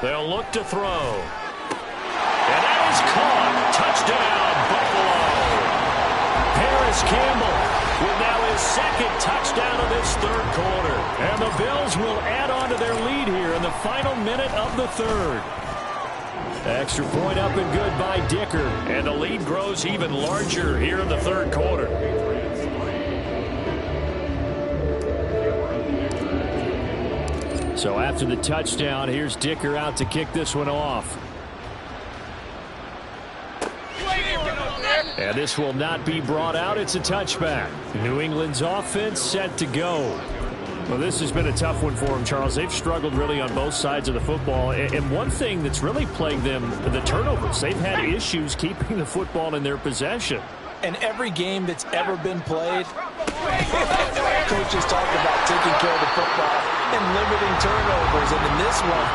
They'll look to throw. And that is caught. Touchdown, Buffalo. Harris Campbell with now his 2nd touchdown of this third quarter. And the Bills will add on to their lead here in the final minute of the third. Extra point up and good by Dicker. And the lead grows even larger here in the third quarter. So after the touchdown, here's Dicker out to kick this one off. And this will not be brought out. It's a touchback. New England's offense set to go. Well, this has been a tough one for them, Charles. They've struggled really on both sides of the football. And one thing that's really plagued them, the turnovers. They've had issues keeping the football in their possession. And every game that's ever been played, coaches talk about taking care of the football and limiting turnovers. And in this one,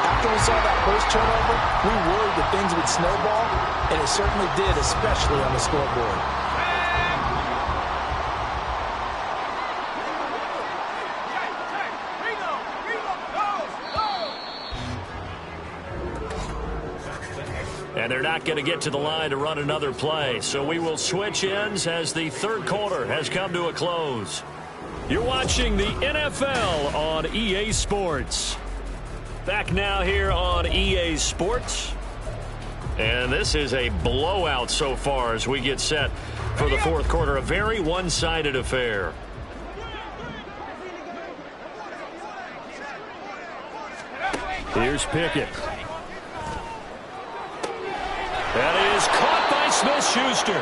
after we saw that first turnover, we worried that things would snowball, and it certainly did, especially on the scoreboard. And they're not going to get to the line to run another play. So we will switch ends as the third quarter has come to a close. You're watching the NFL on EA Sports. Back now here on EA Sports. And this is a blowout so far as we get set for the fourth quarter. A very one-sided affair. Here's Pickett. That is caught by Smith-Schuster.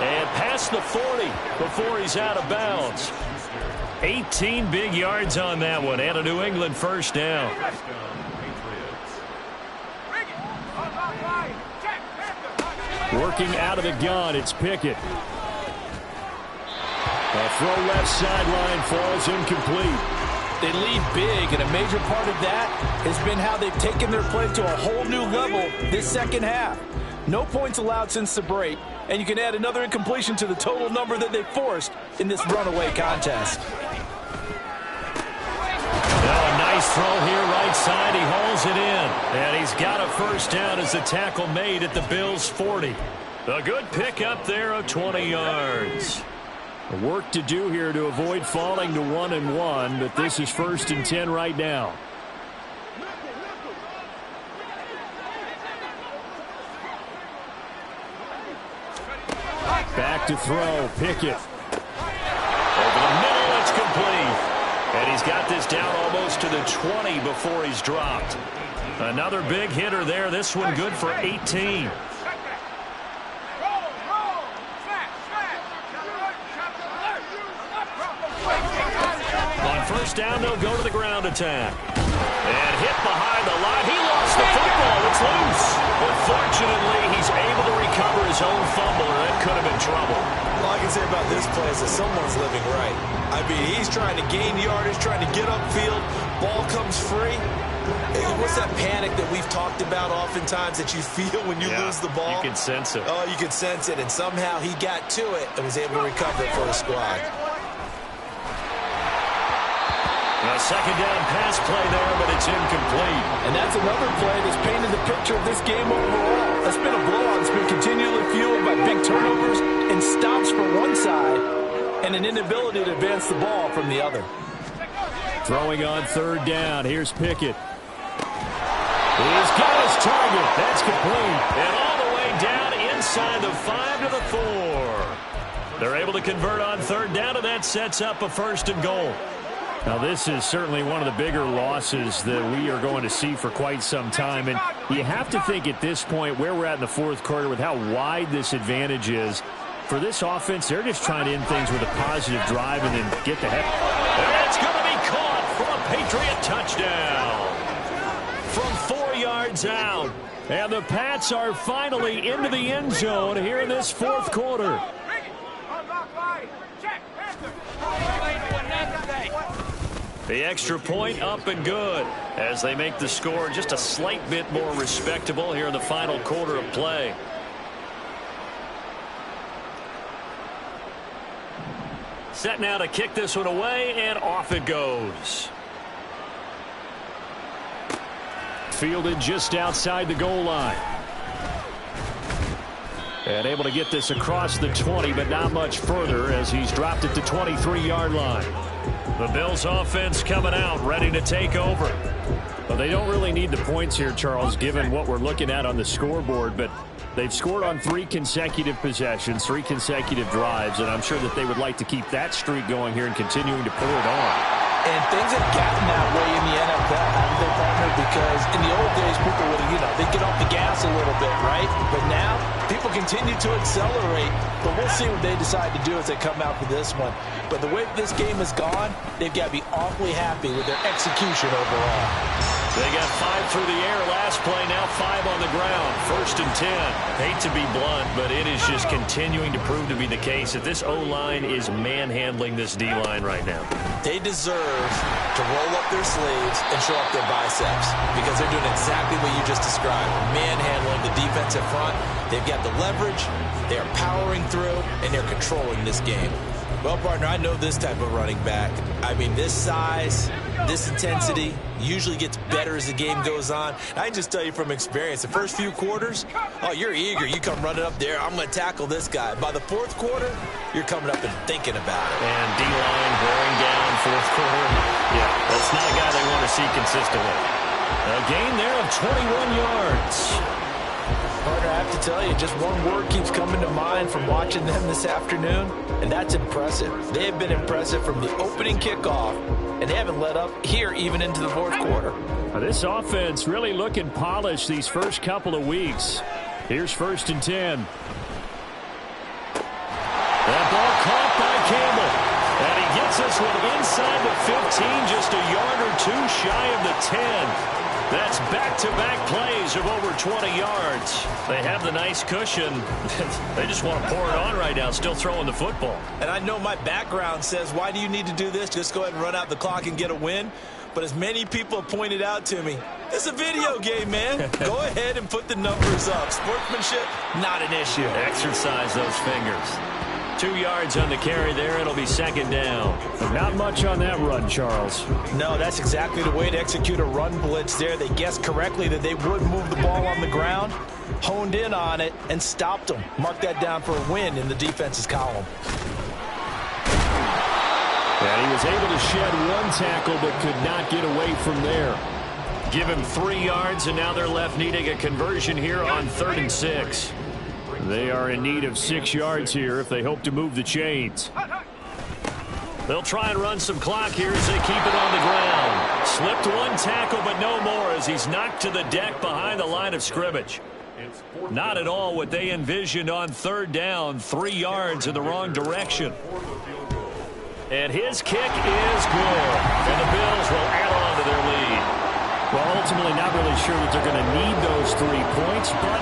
And past the 40 before he's out of bounds. 18 big yards on that one. And a New England first down. Working out of the gun, it's Pickett. A throw left sideline falls incomplete. They lead big, and a major part of that has been how they've taken their play to a whole new level this second half. No points allowed since the break, and you can add another incompletion to the total number that they forced in this runaway contest. Now a nice throw here right side. He hauls it in, and he's got a first down as the tackle made at the Bills' 40. A good pickup there of 20 yards. Work to do here to avoid falling to 1-1, but this is 1st and 10 right now. Back to throw. Pickett. Over the middle, it's complete. And he's got this down almost to the 20 before he's dropped. Another big hitter there. This one good for 18. On first down, they'll go to the ground attack. And hit behind the line. He lost the football. It's loose. But fortunately, he's able to recover his own fumble, or that could have been trouble. All I can say about this play is that someone's living right. I mean, he's trying to gain yardage, trying to get upfield. Ball comes free. What's that panic that we've talked about oftentimes that you feel when you lose the ball? You can sense it. Oh, you can sense it. And somehow he got to it and was able to recover it for his squad. A second down pass play there, but it's incomplete. And that's another play that's painted the picture of this game overall. That's been a blowout. It's been continually fueled by big turnovers and stops for one side and an inability to advance the ball from the other. Throwing on 3rd down. Here's Pickett. He's got his target. That's complete. And all the way down inside the 5 to the 4. They're able to convert on 3rd down, and that sets up a 1st and goal. Now, this is certainly one of the bigger losses that we are going to see for quite some time. And you have to think at this point where we're at in the 4th quarter with how wide this advantage is. For this offense, they're just trying to end things with a positive drive and then get the heck. And it's going to be caught for a Patriot touchdown. From 4 yards out. And the Pats are finally into the end zone here in this 4th quarter. The extra point up and good as they make the score just a slight bit more respectable here in the final quarter of play. Set now to kick this one away, and off it goes. Fielded just outside the goal line. And able to get this across the 20, but not much further as he's dropped it to 23-yard line. The Bills offense coming out, ready to take over. Well, they don't really need the points here, Charles, given what we're looking at on the scoreboard, but they've scored on 3 consecutive possessions, 3 consecutive drives, and I'm sure that they would like to keep that streak going here and continuing to pour it on. And things have gotten that way in the NFL, haven't they, partner? Because in the old days, people would, they'd get off the gas a little bit, right? But now, people continue to accelerate. But we'll see what they decide to do as they come out for this one. But the way this game has gone, they've got to be awfully happy with their execution overall. They got 5 through the air last play, now 5 on the ground. 1st and 10. Hate to be blunt, but it is just continuing to prove to be the case that this O-line is manhandling this D-line right now. They deserve to roll up their sleeves and show up their biceps because they're doing exactly what you just described. Manhandling the defensive front. They've got the leverage, they're powering through, and they're controlling this game. Well, partner, I know this type of running back. I mean, this size, this intensity usually gets better as the game goes on. I can just tell you from experience, the first few quarters, oh, you're eager. You come running up there, I'm going to tackle this guy. By the 4th quarter, you're coming up and thinking about it. And D-line wearing down 4th quarter. Yeah, that's not a guy they want to see consistently. A gain there of 21 yards. Partner, I have to tell you, just one word keeps coming to mind from watching them this afternoon, and that's impressive. They have been impressive from the opening kickoff, and they haven't let up here even into the 4th quarter. This offense really looking polished these first couple of weeks. Here's 1st and 10. That ball caught by Campbell. And he gets this one inside the 15, just a yard or 2 shy of the 10. That's back-to-back plays of over 20 yards. They have the nice cushion. They just want to pour it on right now, still throwing the football. And I know my background says, why do you need to do this? Just go ahead and run out the clock and get a win. But as many people have pointed out to me, it's a video game, man. Go ahead and put the numbers up. Sportsmanship, not an issue. Exercise those fingers. 2 yards on the carry there. It'll be second down. Not much on that run, Charles. No, that's exactly the way to execute a run blitz there. They guessed correctly that they would move the ball on the ground, honed in on it, and stopped them. Mark that down for a win in the defense's column. And he was able to shed one tackle but could not get away from there. Give him 3 yards, and now they're left needing a conversion here on 3rd and 6. They are in need of 6 yards here if they hope to move the chains. They'll try and run some clock here as they keep it on the ground. Slipped one tackle, but no more as he's knocked to the deck behind the line of scrimmage. Not at all what they envisioned on 3rd down. 3 yards in the wrong direction. And his kick is good. And the Bills will add on to their lead. Well, ultimately not really sure that they're going to need those 3 points, but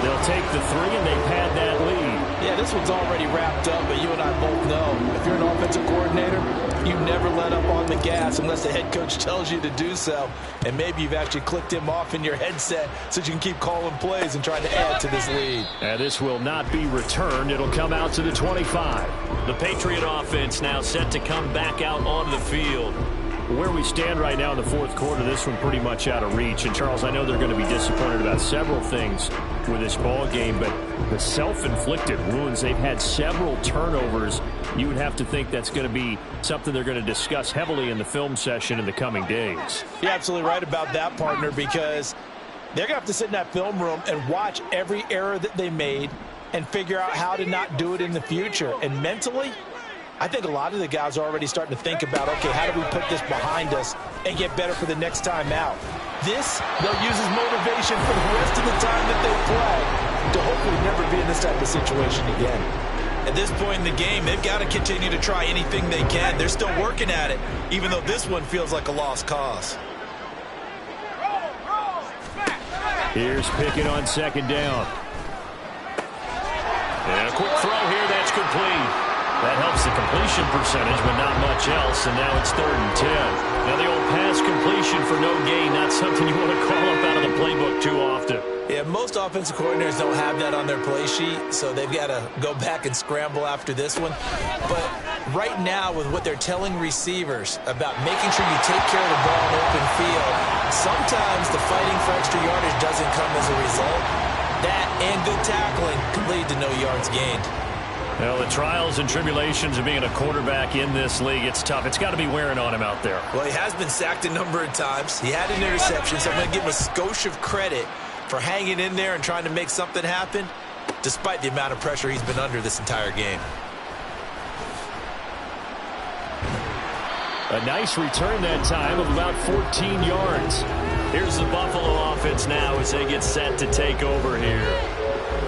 they'll take the 3 and they pad that lead. Yeah, this one's already wrapped up, but you and I both know if you're an offensive coordinator, you never let up on the gas unless the head coach tells you to do so. And maybe you've actually clicked him off in your headset so you can keep calling plays and trying to add to this lead. And this will not be returned. It'll come out to the 25. The Patriot offense now set to come back out onto the field. Where we stand right now in the 4th quarter, this one pretty much out of reach. And, Charles, I know they're going to be disappointed about several things with this ball game, but the self-inflicted wounds, they've had several turnovers. You would have to think that's going to be something they're going to discuss heavily in the film session in the coming days. You're absolutely right about that, partner, because they're going to have to sit in that film room and watch every error that they made and figure out how to not do it in the future. And mentally, I think a lot of the guys are already starting to think about, okay, how do we put this behind us and get better for the next time out? This, they'll use as motivation for the rest of the time that they play to hopefully never be in this type of situation again. At this point in the game, they've got to continue to try anything they can. They're still working at it, even though this one feels like a lost cause. Here's Pickett on 2nd down. And a quick throw here, that's complete. That helps the completion percentage, but not much else, and now it's 3rd and 10. Now the old pass completion for no gain, not something you want to call up out of the playbook too often. Yeah, most offensive coordinators don't have that on their play sheet, so they've got to go back and scramble after this one. But right now, with what they're telling receivers about making sure you take care of the ball in open field, sometimes the fighting for extra yardage doesn't come as a result. That and good tackling can lead to no yards gained. Well, the trials and tribulations of being a quarterback in this league, it's tough. It's got to be wearing on him out there. Well, he has been sacked a number of times. He had an interception, so I'm going to give him a skosh of credit for hanging in there and trying to make something happen, despite the amount of pressure he's been under this entire game. A nice return that time of about 14 yards. Here's the Buffalo offense now as they get set to take over here.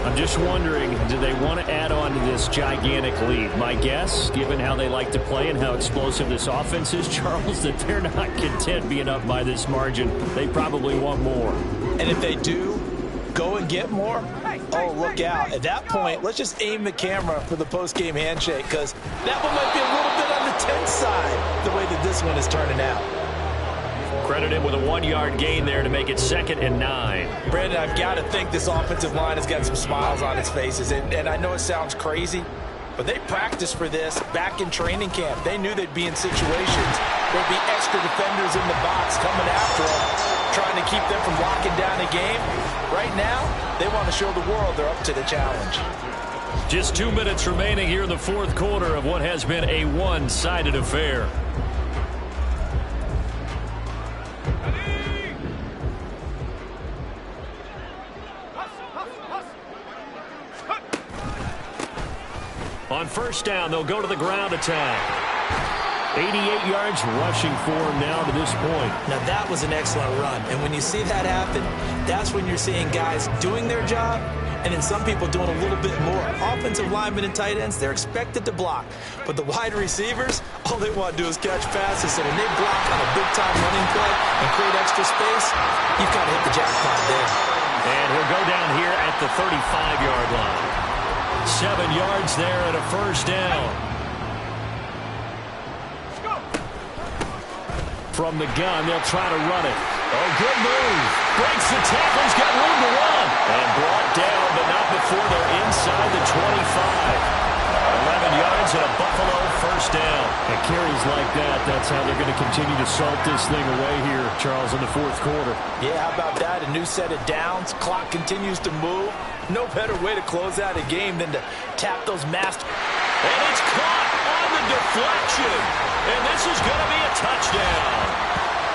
I'm just wondering, do they want to add on to this gigantic lead? My guess, given how they like to play and how explosive this offense is, Charles, that they're not content being up by this margin. They probably want more. And if they do go and get more, oh, look out. At that point, let's just aim the camera for the post-game handshake, because that one might be a little bit on the tense side, the way that this one is turning out. Credited with a 1-yard gain there to make it 2nd and 9. Brandon, I've got to think this offensive line has got some smiles on its faces. And I know it sounds crazy, but they practiced for this back in training camp. They knew they'd be in situations. There'd be extra defenders in the box coming after them, trying to keep them from locking down a game. Right now, they want to show the world they're up to the challenge. Just 2 minutes remaining here in the 4th quarter of what has been a one-sided affair. On 1st down, they'll go to the ground attack. 88 yards rushing for him now to this point. Now, that was an excellent run. And when you see that happen, that's when you're seeing guys doing their job and then some people doing a little bit more. Offensive linemen and tight ends, they're expected to block. But the wide receivers, all they want to do is catch passes. So when they block on a big-time running play and create extra space, you've got to hit the jackpot there. And he'll go down here at the 35-yard line. 7 yards there and a first down. From the gun, they'll try to run it. Oh, good move. Breaks the tackle. He's got room to run. And brought down, but not before they're inside the 25. 11 yards and a Buffalo first down. And carries like that, that's how they're going to continue to salt this thing away here, Charles, in the fourth quarter. Yeah, how about that? A new set of downs. Clock continues to move. No better way to close out a game than to tap those master. And it's caught on the deflection. And this is going to be a touchdown.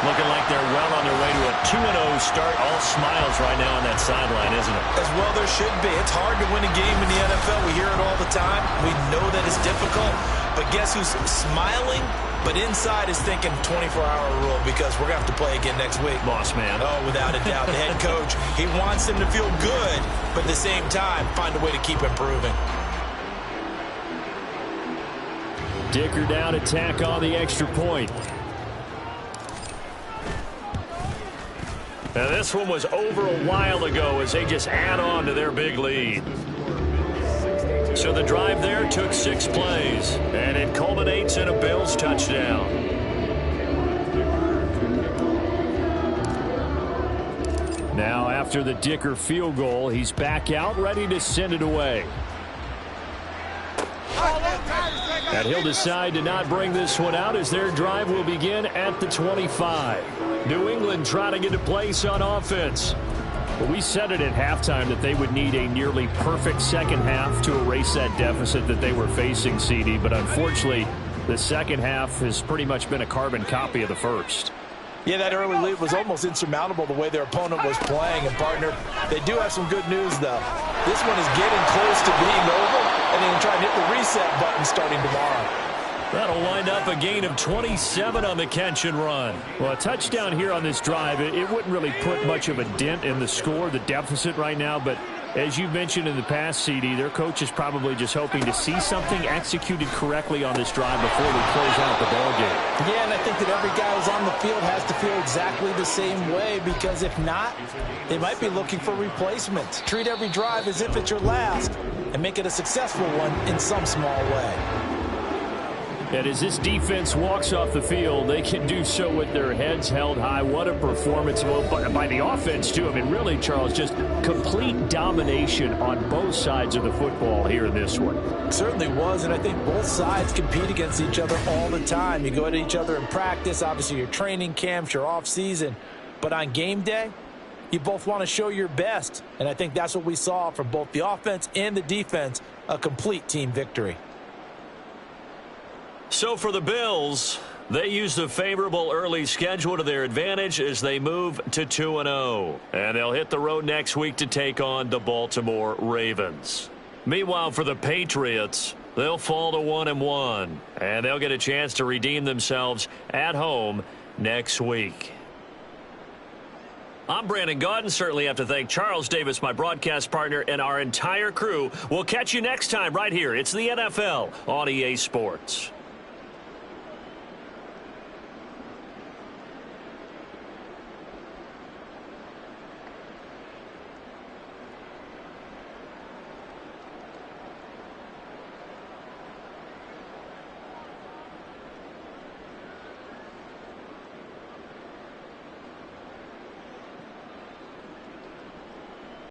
Looking like they're well on their way to a 2-0 start. All smiles right now on that sideline, isn't it? As well there should be. It's hard to win a game in the NFL. We hear it all the time. We know that it's difficult. But guess who's smiling? But inside is thinking 24-hour rule because we're going to have to play again next week. Boss man. Oh, without a doubt. The head coach, he wants them to feel good, but at the same time, find a way to keep improving. Dicker down, attack on the extra point. Now this one was over a while ago as they just add on to their big lead. So the drive there took 6 plays, and it culminates in a Bills touchdown. Now after the Dicker field goal, he's back out, ready to send it away. And he'll decide to not bring this one out as their drive will begin at the 25. New England trying to get a place on offense. But we said it at halftime that they would need a nearly perfect second half to erase that deficit that they were facing, CD. But unfortunately, the second half has pretty much been a carbon copy of the first. Yeah, that early lead was almost insurmountable the way their opponent was playing. And, partner, they do have some good news, though. This one is getting close to being over, and they can try and hit the reset button starting tomorrow. That'll wind up a gain of 27 on the catch and run. Well, a touchdown here on this drive, it wouldn't really put much of a dent in the score, the deficit right now. But as you mentioned in the past, CD, their coach is probably just hoping to see something executed correctly on this drive before we close out the ballgame. Yeah, and I think that every guy who's on the field has to feel exactly the same way, because if not, they might be looking for replacements. Treat every drive as if it's your last and make it a successful one in some small way. And as this defense walks off the field, they can do so with their heads held high. What a performance by the offense, too. I mean, really, Charles, just complete domination on both sides of the football here in this one. It certainly was, and I think both sides compete against each other all the time. You go at each other in practice, obviously your training camps, your off-season. But on game day, you both want to show your best. And I think that's what we saw from both the offense and the defense, a complete team victory. So for the Bills, they used a favorable early schedule to their advantage as they move to 2-0. And they'll hit the road next week to take on the Baltimore Ravens. Meanwhile, for the Patriots, they'll fall to 1-1. And they'll get a chance to redeem themselves at home next week. I'm Brandon Gaudin. Certainly have to thank Charles Davis, my broadcast partner, and our entire crew. We'll catch you next time right here. It's the NFL on EA Sports.